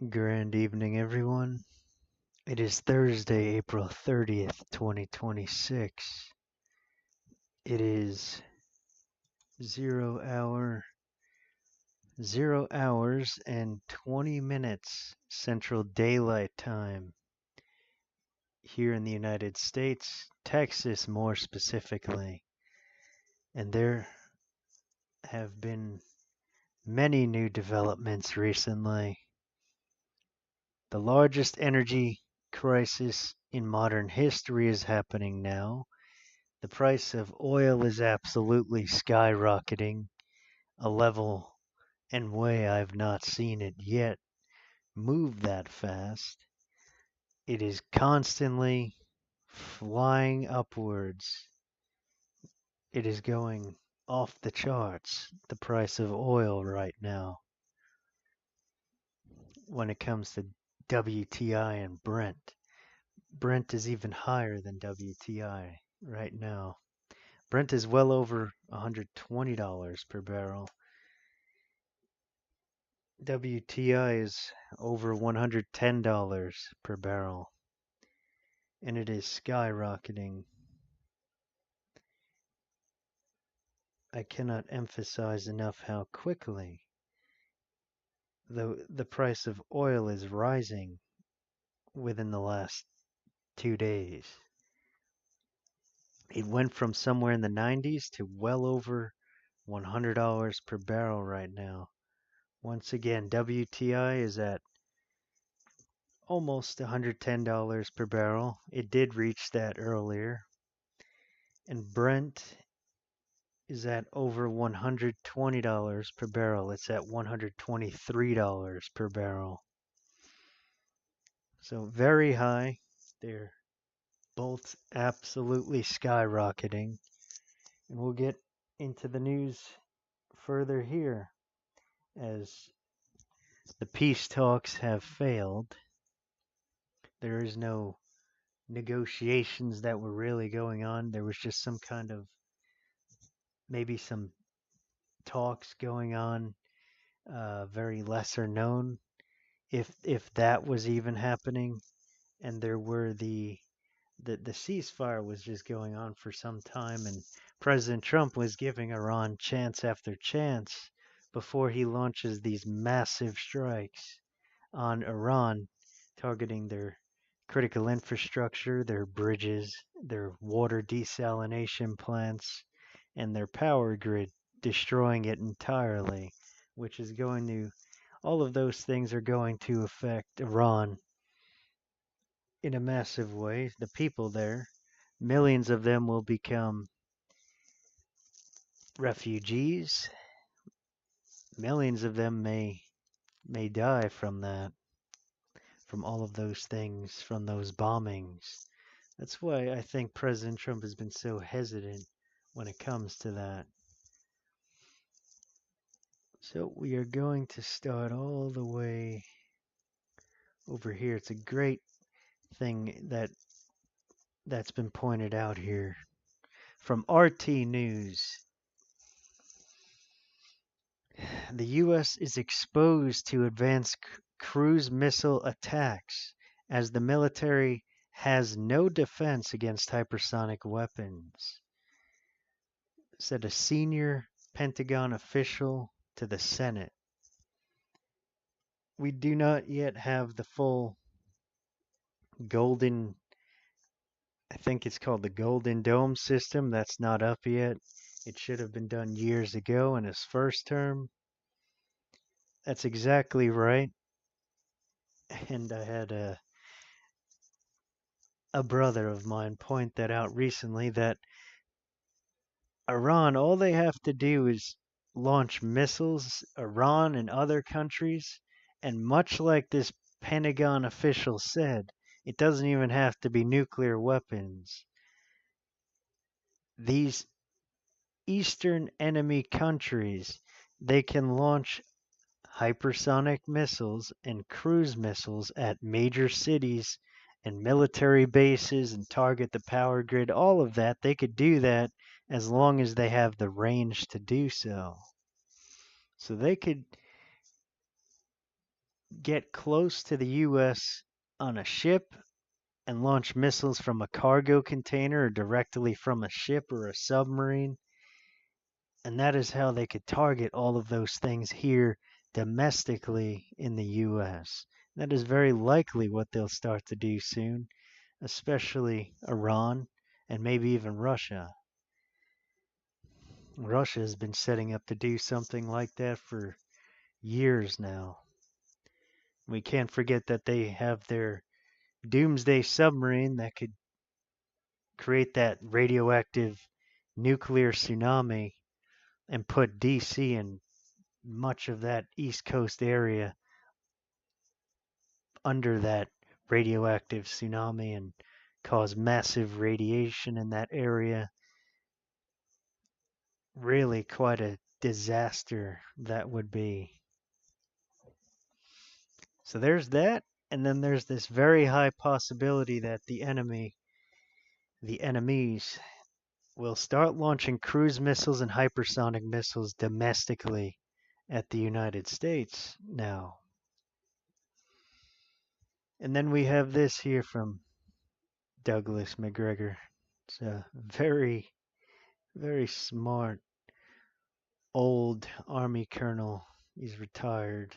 Grand evening, everyone. It is Thursday, April 30th, 2026. It is 0 hours and 20 minutes Central Daylight Time here in the United States, Texas more specifically. And there have been many new developments recently. The largest energy crisis in modern history is happening now. The price of oil is absolutely skyrocketing, a level and way I've not seen it yet move that fast. It is constantly flying upwards. It is going off the charts, the price of oil right now, when it comes to WTI and Brent. Brent is even higher than WTI right now. Brent is well over $120 per barrel. WTI is over $110 per barrel, and it is skyrocketing. I cannot emphasize enough how quickly the price of oil is rising within the last 2 days. It went from somewhere in the 90s to well over $100 per barrel right now. Once again, WTI is at almost $110 per barrel. It did reach that earlier. And Brent is at over $120 per barrel. It's at $123 per barrel. So very high. They're both absolutely skyrocketing. And we'll get into the news further here as the peace talks have failed. There is no negotiations that were really going on. There was just some kind of maybe some talks going on, very lesser known, if that was even happening. And there were the ceasefire was just going on for some time, and President Trump was giving Iran chance after chance before he launches these massive strikes on Iran, targeting their critical infrastructure, their bridges, their water desalination plants, and their power grid, destroying it entirely, which is going to, all of those things are going to affect Iran in a massive way. The people there, millions of them will become refugees. Millions of them may die from that, from all of those things, from those bombings. That's why I think President Trump has been so hesitant when it comes to that. So we are going to start all the way over here. It's a great thing that's been pointed out here from RT News. The U.S. is exposed to advanced cruise missile attacks as the military has no defense against hypersonic weapons, said a senior Pentagon official to the Senate. We do not yet have the full golden, I think it's called the Golden Dome system. That's not up yet. It should have been done years ago in his first term. That's exactly right. And I had a brother of mine point that out recently, that Iran, all they have to do is launch missiles, Iran and other countries, and much like this Pentagon official said, it doesn't even have to be nuclear weapons. These Eastern enemy countries, they can launch hypersonic missiles and cruise missiles at major cities and military bases and target the power grid, all of that. They could do that as long as they have the range to do so. So they could get close to the U.S. on a ship and launch missiles from a cargo container or directly from a ship or a submarine. And that is how they could target all of those things here domestically in the U.S. That is very likely what they'll start to do soon, especially Iran and maybe even Russia. Russia has been setting up to do something like that for years now. We can't forget that they have their doomsday submarine that could create that radioactive nuclear tsunami and put DC and much of that East Coast area under that radioactive tsunami and cause massive radiation in that area. Really quite a disaster that would be. So there's that, and then there's this very high possibility that the enemies will start launching cruise missiles and hypersonic missiles domestically at the United States now. And then we have this here from Douglas McGregor. It's a very, very smart old Army colonel. He's retired.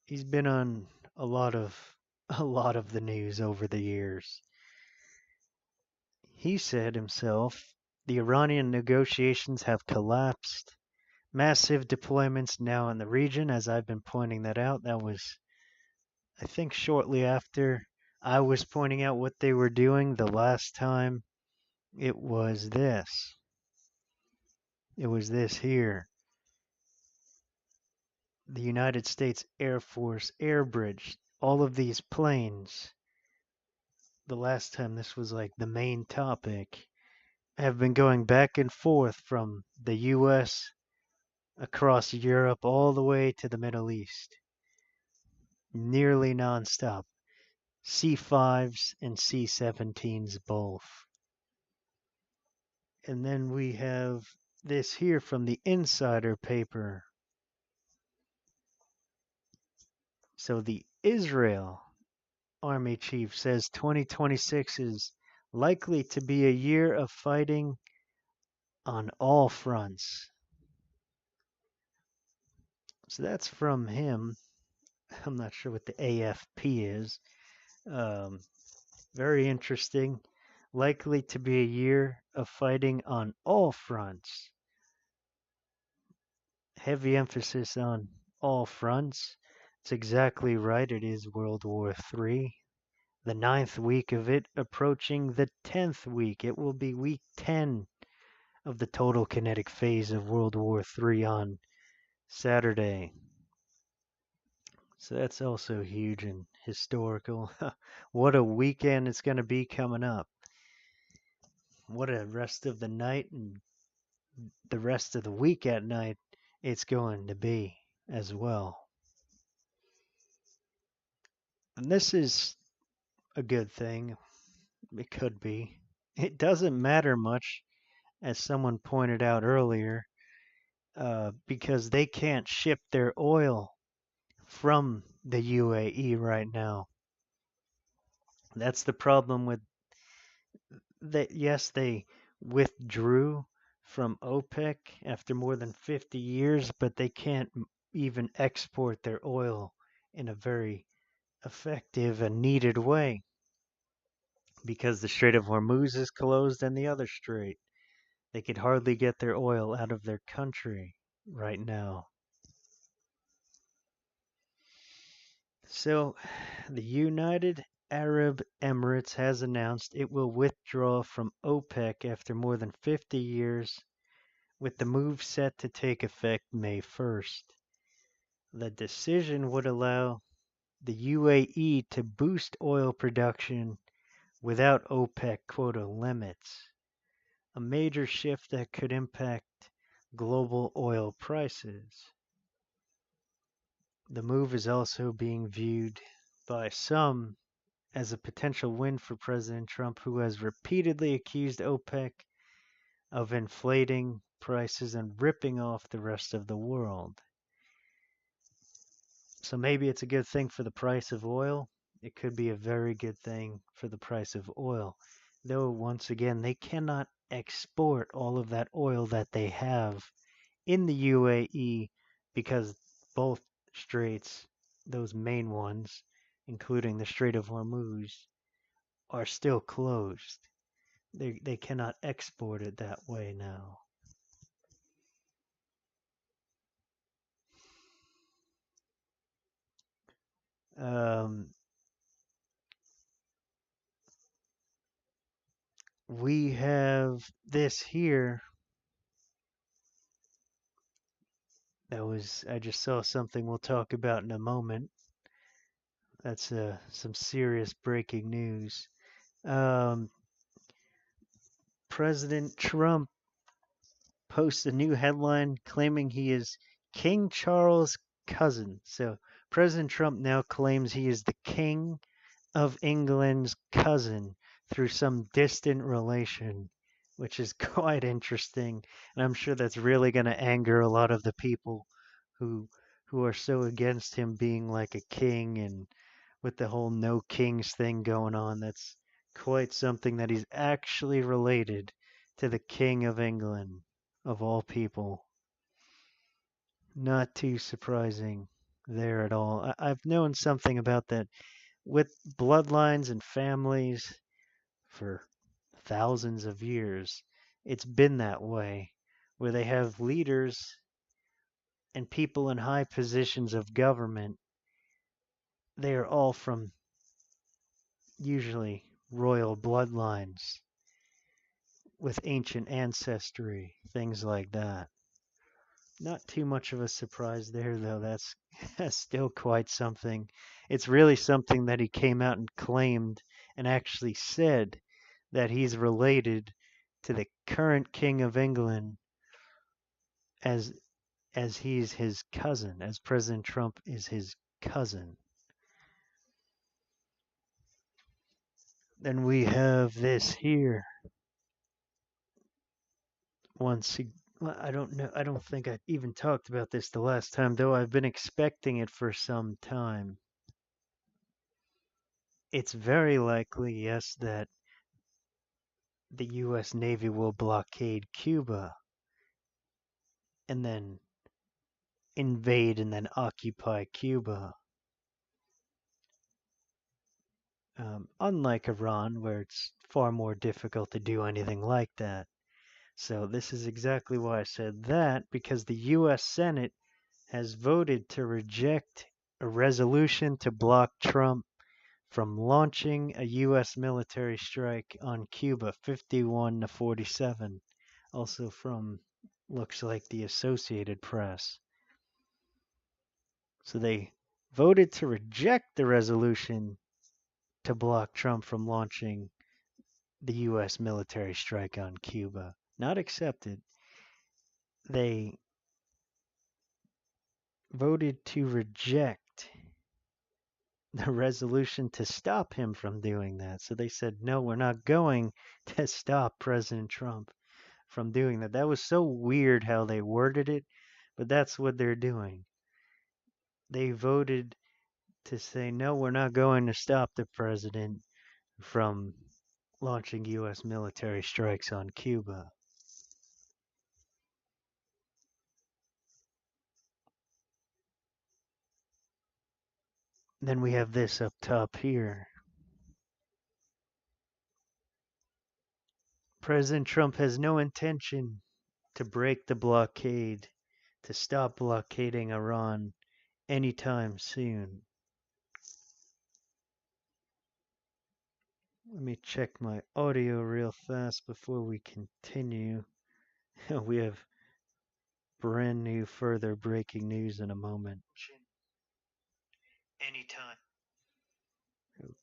He's been on a lot of the news over the years. He said himself, the Iranian negotiations have collapsed. Massive deployments now in the region, as I've been pointing that out. That was, I think, shortly after I was pointing out what they were doing the last time. It was this. It was this here. The United States Air Force Air Bridge, all of these planes, the last time this was like the main topic, have been going back and forth from the US across Europe all the way to the Middle East. Nearly nonstop. C-5s and C-17s both. And then we have this here from the Insider paper. So the Israel Army chief says 2026 is likely to be a year of fighting on all fronts. So that's from him. I'm not sure what the AFP is. Very interesting. Likely to be a year of fighting on all fronts. Heavy emphasis on all fronts. It's exactly right. It is World War III. The 9th week of it approaching the 10th week. It will be week 10 of the total kinetic phase of World War III on Saturday. So that's also huge and historical. What a weekend it's going to be coming up. What a rest of the night and the rest of the week at night it's going to be as well. And this is a good thing. It could be. It doesn't matter much, as someone pointed out earlier, because they can't ship their oil from the UAE right now. That's the problem with that. Yes, they withdrew from OPEC after more than 50 years, but they can't even export their oil in a very effective and needed way because the Strait of Hormuz is closed and the other strait. They could hardly get their oil out of their country right now. So, the United Arab Emirates has announced it will withdraw from OPEC after more than 50 years, with the move set to take effect May 1st. The decision would allow the UAE to boost oil production without OPEC quota limits, a major shift that could impact global oil prices. The move is also being viewed by some as a potential win for President Trump, who has repeatedly accused OPEC of inflating prices and ripping off the rest of the world. So maybe it's a good thing for the price of oil. It could be a very good thing for the price of oil. Though, once again, they cannot export all of that oil that they have in the UAE because both straits, those main ones, including the Strait of Hormuz, are still closed. They cannot export it that way now. Um, we have this here. I just saw something we'll talk about in a moment. That's some serious breaking news. Um, President Trump posts a new headline claiming he is King Charles' cousin. So President Trump now claims he is the King of England's cousin through some distant relation, which is quite interesting. And I'm sure that's really going to anger a lot of the people who who are so against him being like a king, and with the whole no kings thing going on. That's quite something that he's actually related to the King of England, of all people. Not too surprising there at all. I've known something about that with bloodlines and families for thousands of years. It's been that way, where they have leaders and people in high positions of government. They are all from usually royal bloodlines with ancient ancestry, things like that. Not too much of a surprise there, though. That's still quite something. It's really something that he came out and claimed and actually said that he's related to the current King of England as as he's his cousin, as President Trump is his cousin. Then we have this here. Once I don't know. I don't think I even talked about this the last time, though I've been expecting it for some time. It's very likely, yes, that the U.S. Navy will blockade Cuba and then invade and then occupy Cuba. Unlike Iran, where it's far more difficult to do anything like that. So, this is exactly why I said that, because the U.S. Senate has voted to reject a resolution to block Trump from launching a U.S. military strike on Cuba, 51 to 47. Also from, looks like, the Associated Press. So they voted to reject the resolution to block Trump from launching the U.S. military strike on Cuba. Not accepted. They voted to reject the resolution to stop him from doing that. So they said, no, we're not going to stop President Trump from doing that. That was so weird how they worded it, but that's what they're doing. They voted to say, no, we're not going to stop the president from launching U.S. military strikes on Cuba. Then we have this up top here. President Trump has no intention to break the blockade, to stop blockading Iran anytime soon. Let me check my audio real fast before we continue. We have brand new further breaking news in a moment. Anytime.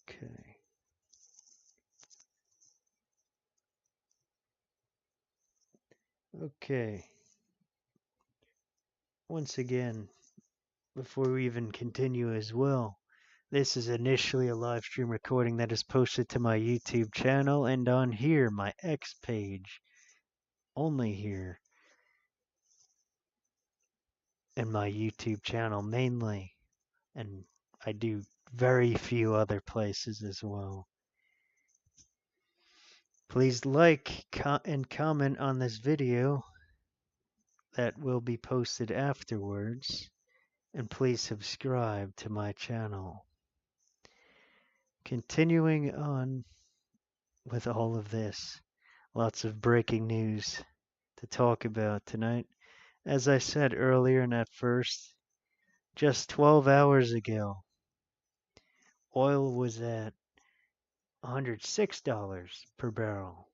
Okay. Okay. Once again, before we even continue as well, this is initially a live stream recording that is posted to my YouTube channel and on here, my X page. Only here. And my YouTube channel mainly. and I do very few other places as well. Please like and comment on this video that will be posted afterwards, and please subscribe to my channel. Continuing on with all of this, lots of breaking news to talk about tonight. As I said earlier and at first, just 12 hours ago, oil was at $106 per barrel,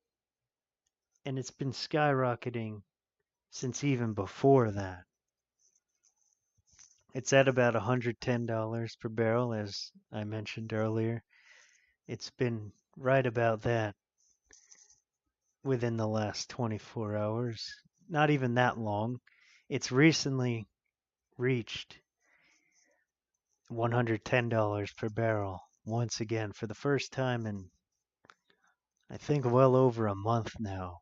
and it's been skyrocketing since even before that. It's at about $110 per barrel, as I mentioned earlier. It's been right about that within the last 24 hours. Not even that long. It's recently reached $110 per barrel once again for the first time in, I think, well over a month now.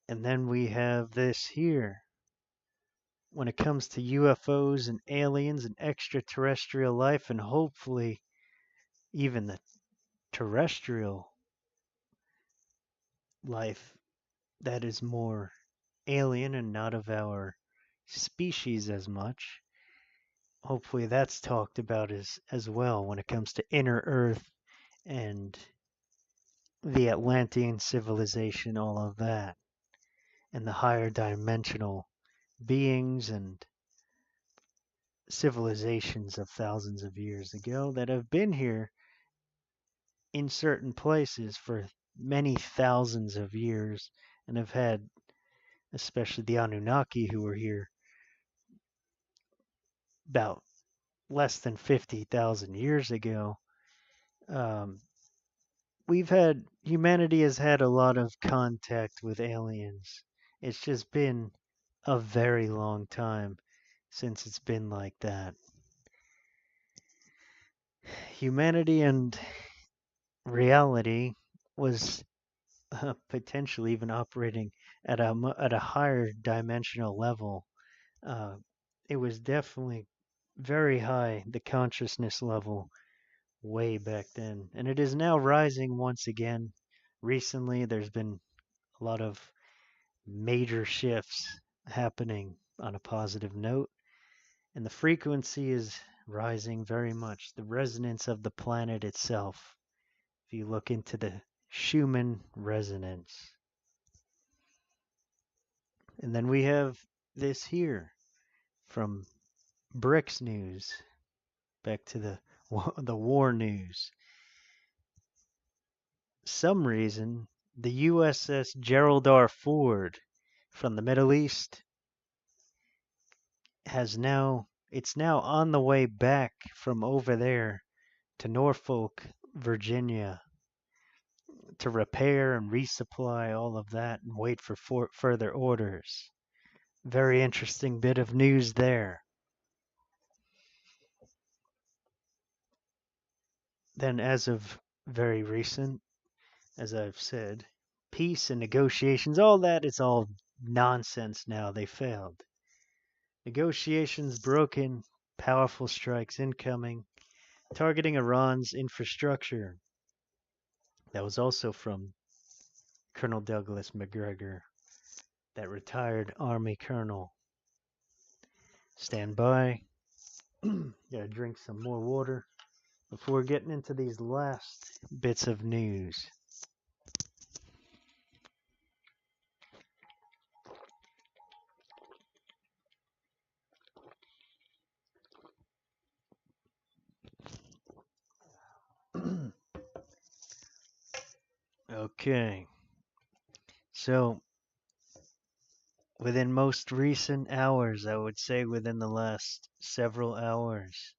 And then we have this here. When it comes to UFOs and aliens and extraterrestrial life, and hopefully even the terrestrial life that is more alien and not of our species as much. Hopefully that's talked about as well when it comes to inner Earth and the Atlantean civilization, all of that, and the higher dimensional beings and civilizations of thousands of years ago that have been here in certain places for many thousands of years and have had, especially the Anunnaki who were here about less than 50,000 years ago. Um, humanity has had a lot of contact with aliens. It's just been a very long time since it's been like that. Humanity and reality was potentially even operating at a higher dimensional level. Uh, it was definitely very high, the consciousness level, way back then, and it is now rising once again. Recently, there's been a lot of major shifts happening on a positive note, and the frequency is rising very much. The resonance of the planet itself, if you look into the Schumann resonance. And then we have this here from BRICS News, back to the war news. Some reason the USS Gerald R. Ford from the Middle East it's now on the way back from over there to Norfolk, Virginia, to repair and resupply all of that and wait for further orders. Very interesting bit of news there. Then, as of very recent, as I've said, peace and negotiations, all that is all nonsense now. They failed. Negotiations broken, powerful strikes incoming, targeting Iran's infrastructure. That was also from Colonel Douglas MacGregor, that retired Army colonel. Stand by. Gotta drink some more water before getting into these last bits of news. Okay. So, within most recent hours, I would say within the last several hours,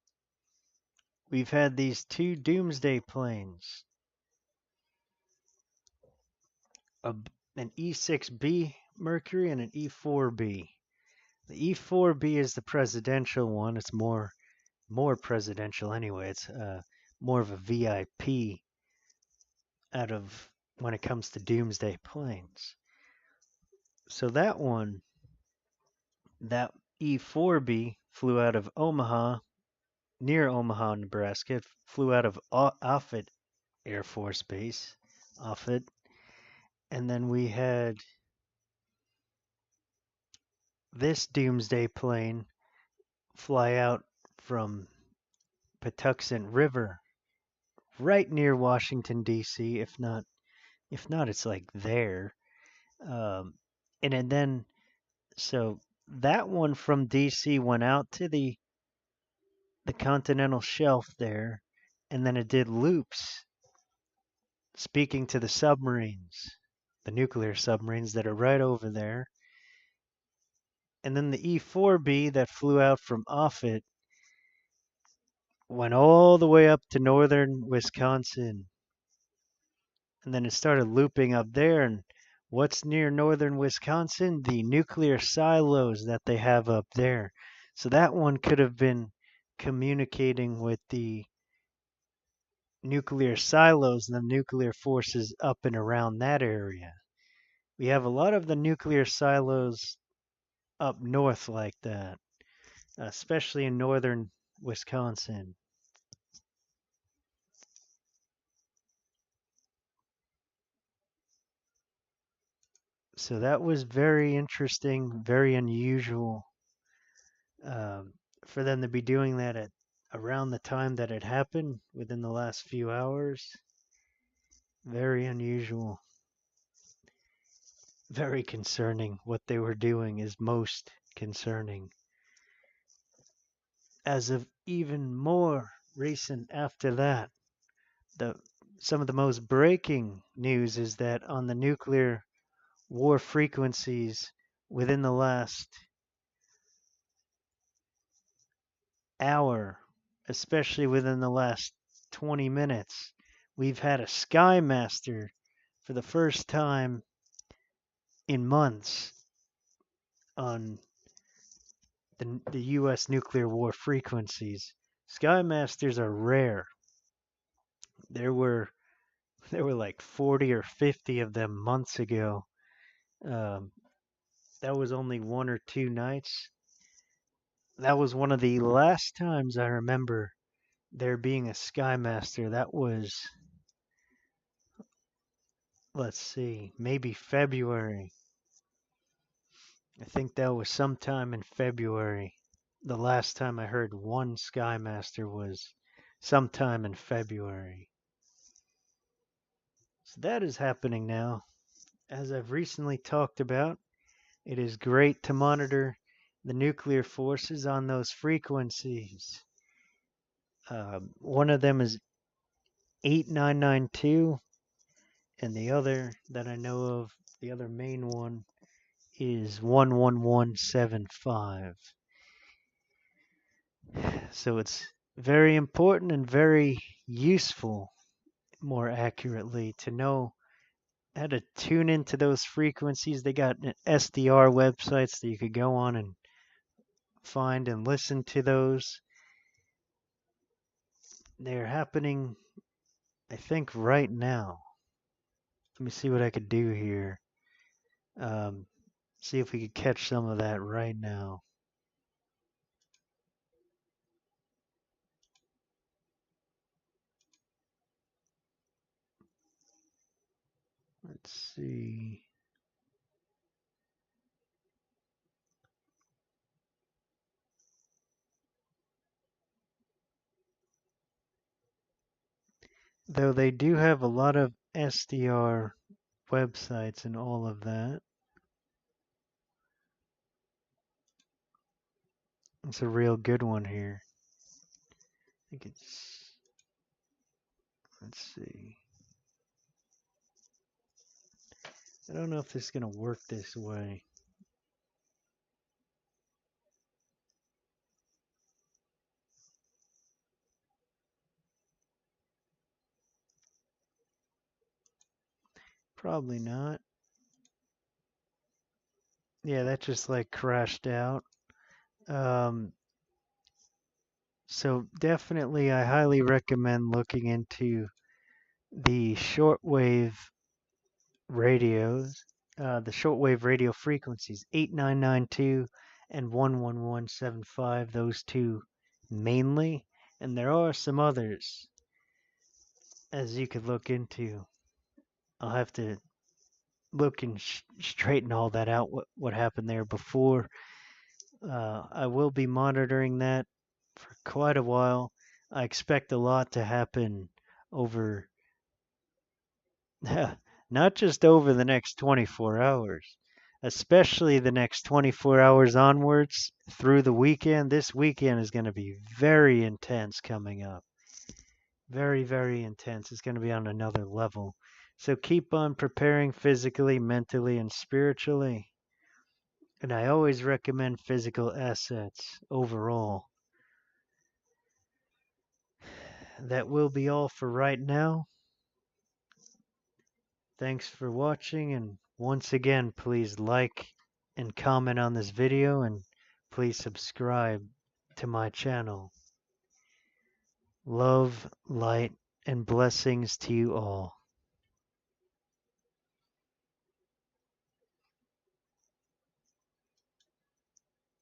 we've had these two doomsday planes, an E6B Mercury and an E4B. The E4B is the presidential one. It's more presidential anyway. It's more of a VIP out of when it comes to doomsday planes. So that E-4B flew out of Omaha, near Omaha, Nebraska. It flew out of Offutt Air Force Base, Offutt. And then we had this doomsday plane fly out from Patuxent River, right near Washington D.C. If not, it's like there. Um, and then so that one from D.C. went out to the continental shelf there, and then it did loops, speaking to the submarines, the nuclear submarines that are right over there. And then the E-4B that flew out from Offutt went all the way up to northern Wisconsin. And then it started looping up there. And what's near northern Wisconsin? The nuclear silos that they have up there. So that one could have been communicating with the nuclear silos and the nuclear forces up and around that area. We have a lot of the nuclear silos up north like that, especially in northern Wisconsin. So that was very interesting, very unusual for them to be doing that at around the time that it happened within the last few hours. Very unusual. Very concerning. What they were doing is most concerning. As of even more recent after that, some of the most breaking news is that on the nuclear war frequencies within the last hour, especially within the last 20 minutes, we've had a Skymaster for the first time in months on the U.S. nuclear war frequencies. Skymasters are rare. There were like 40 or 50 of them months ago. That was only 1 or 2 nights. That was one of the last times I remember there being a Skymaster. That was, let's see, maybe February. I think that was sometime in February. The last time I heard one Skymaster was sometime in February. So that is happening now. As I've recently talked about, it is great to monitor the nuclear forces on those frequencies. One of them is 8992, and the other that I know of, the other main one, is 11175. So it's very important and very useful, more accurately, to know how to tune into those frequencies. They got SDR websites that you could go on and find and listen to those. They're happening, I think, right now. Let me see what I could do here. See if we could catch some of that right now. Let's see. Though they do have a lot of SDR websites and all of that. It's a real good one here. I think it's, let's see. I don't know if this is going to work this way. Probably not. Yeah, that just like crashed out. So definitely I highly recommend looking into the shortwave radios, the shortwave radio frequencies, 8992 and 11175, those two mainly. And there are some others as you could look into. I'll have to look and straighten all that out, what happened there before. I will be monitoring that for quite a while. I expect a lot to happen over, not just over the next 24 hours, especially the next 24 hours onwards through the weekend. This weekend is going to be very intense coming up. Very, very intense. It's going to be on another level. So keep on preparing physically, mentally, and spiritually. And I always recommend physical assets overall. That will be all for right now. Thanks for watching, and once again, please like and comment on this video, and please subscribe to my channel. Love, light, and blessings to you all.